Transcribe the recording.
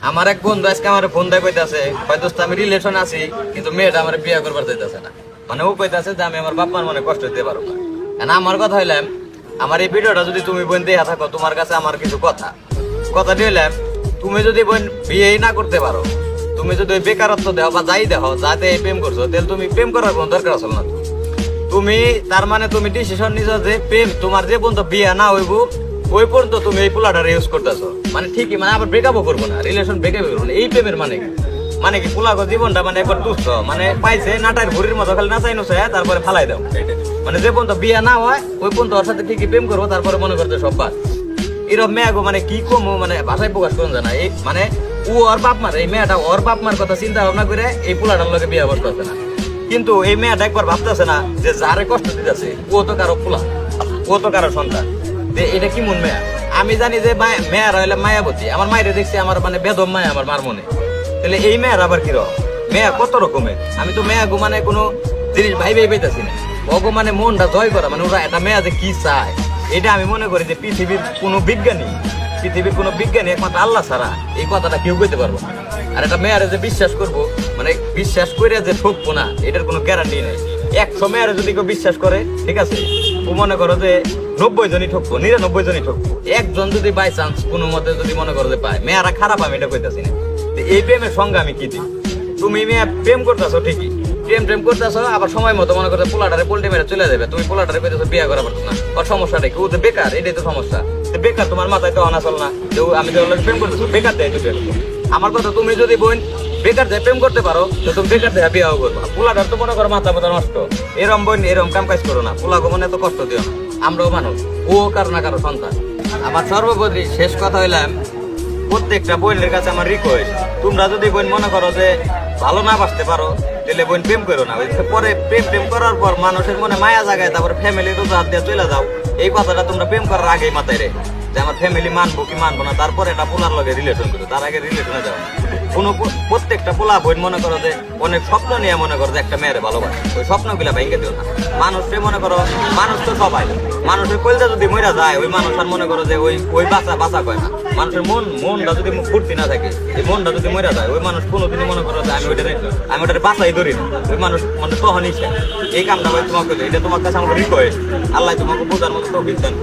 আমার এক বন্ধু আজকে আমার ফোন দেয় কইতাছে হয়তো আমি রিলেশন আছি কিন্তু মেয়েটা আমার বিয়ে করবার চাইতেছে না, মানে ও কইতাছে যে আমি আমার বাপ মার মনে কষ্ট দিতে পারবো না। আমার কথা হইলাম, আমার এই ভিডিওটা যদি তুমি বোন দেখা থাকো, তোমার কাছে আমার কিছু কথাটি হইলাম, তুমি যদি বোন বিয়েই না করতে পারো, তুমি যদি ওই বেকারত্ব দেও বা যাই দেখো যাতে প্রেম করছো, তাহলে তুমি প্রেম করার কোনো দরকার আসল না। তুমি তার মানে তুমি ডিসিশন নিছো যে প্রেম তোমার যে পর্যন্ত বিয়ে না হইব ওই পর্যন্ত তুমি এই পোলাটার ইউজ করতেছো, মানে ঠিকই, মানে আবার ব্রেকআপও করবো না, রিলেশন ব্রেকআপ করবো না। এই প্রেমের মানে কি পোলাগো জীবনটা মানে একবার দুঃস্থ, মানে পাইছে নাটার ভুরির মতো খালি নাচাই নচাই তারপরে ফালাই দাও। মানে যে পর্যন্ত বিয়ে না হয় ওই পর্যন্ত ওর সাথে ঠিকই প্রেম করবো, তারপরে মনে করতে সব বাদ। এরকম মেয়াগো মানে কি কমো, মানে ভাষায় প্রকাশ করুন জানা। এই মানে ও ওর বাপ মার, এই মেয়েটা ওর বাপ মার কথা চিন্তা ভাবনা করে এই পোলাটার লোকে বিয়ে বসতেছে না। কিন্তু এই মেয়েটা একবার ভাবতেছে না যে যারে কষ্ট দিতেছে ও তো কারো পোলা, ও তো কারো সন্তান। এটা কি মন মেয়া? আমি জানি যে মেয়েরা হইলে মায়াবতী, আমার মায়ের দেখছি আমার মানে বেদম মায়া আমার মার মনে। তাহলে এই মেয়ের আবার কিরকম মেয়া, কত রকমের। আমি তো মেয়া গো মানে কোনো জিনিস ভাই পাইতেছি না, অগো মানে মনটা জয় করা, মানে ওরা একটা মেয়া যে কি চায় এটা আমি মনে করি যে পৃথিবীর কোনো বিজ্ঞানী একমাত্র আল্লাহ ছাড়া এই কথাটা কেউ কইতে পারবো না। আর একটা মেয়ারে যে বিশ্বাস করবো, মানে বিশ্বাস করে যে ঠকবো না, এটার কোনো গ্যারান্টি নেই। 100 মেয়ারে যদি কেউ বিশ্বাস করে, ঠিক আছে, ও মনে করো যে 90 জনই ঠকবো, 99 জনই ঠকবো। একজন যদি বাই চান্স কোনো মতে যদি মনে করো যে পায়, মেয়ারা খারাপ আমি এটা কইতাছি না। এই প্রেমের সঙ্গে আমি কি দিই? তুমি মেয়ে প্রেম করতেছো ঠিকই, প্রেম করতেছো, আবার সময় মতো মনে করছো পোলাটারে পোল্টে মেরে চলে যাবে, তুমি পোলাটারে কইতেছো বিয়ে করা পারছো না। ওর সমস্যাটা কি? ও তো বেকার, এটাই তো সমস্যা। বেকার তোমার মাথায় তো অনাচল না যে আমি তো প্রেম করতেছো, বেকার দেয় তুমি। আমার কথা, তুমি যদি বোন বেকার দেয় প্রেম করতে পারো তো তুমি বেকার দেয় বিয়েও করবা। পোলাটার তো মনে করো মাথা মাথা নষ্ট, এরম বোন এরম কাম কাজ করো না, পোলাগো মনে তো কষ্ট দিও না। আমরাও মানুষ, ও কারো না কারো সন্তান। আমার সর্বোপরি শেষ কথা হইলাম, প্রত্যেকটা বোনের কাছে আমার রিকোয়েস্ট, তোমরা যদি বোন মনে করো যে ভালো না বাসতে পারো, তাহলে বোন প্রেম করো না। পরে প্রেম করার পর মানুষের মনে মায়া জাগায়, তারপরে ফ্যামিলির রোজা দিয়ে চলে যাও। এই কথাটা তোমরা প্রেম করার আগেই মাথায় রে যে আমার ফ্যামিলি মানবো কি মানবো না, তারপরে এটা পোলার লগে রিলেশন করো, তার আগে রিলেশনে যাও। প্রত্যেকটা পোলা বোন মনে করো যে অনেক স্বপ্ন নিয়ে মনে করো যে একটা মেয়ের ভালোবাসে, ওই স্বপ্নগুলা ভেঙে দিও না। মানুষকে মনে করো, মানুষ তো সবাই, মানুষের কলজা যদি মইরা যায় ওই মানুষ আর মনে করো যে ওই বাঁচা কয় না। মানুষের মনটা যদি ফুর্তি না থাকে, এই মনটা যদি মইরা যায় ওই মানুষ কোনোদিনই মনে করো যে আমি ওটার বাঁচাই ধরি না, ওই মানুষ মানে তখনই এই কামটা ভাই তোমাকে, এটা তোমার কাছে আমার রিকোয়েস্ট। আল্লাহ তোমাকে বোঝার মতো তৌফিক দান।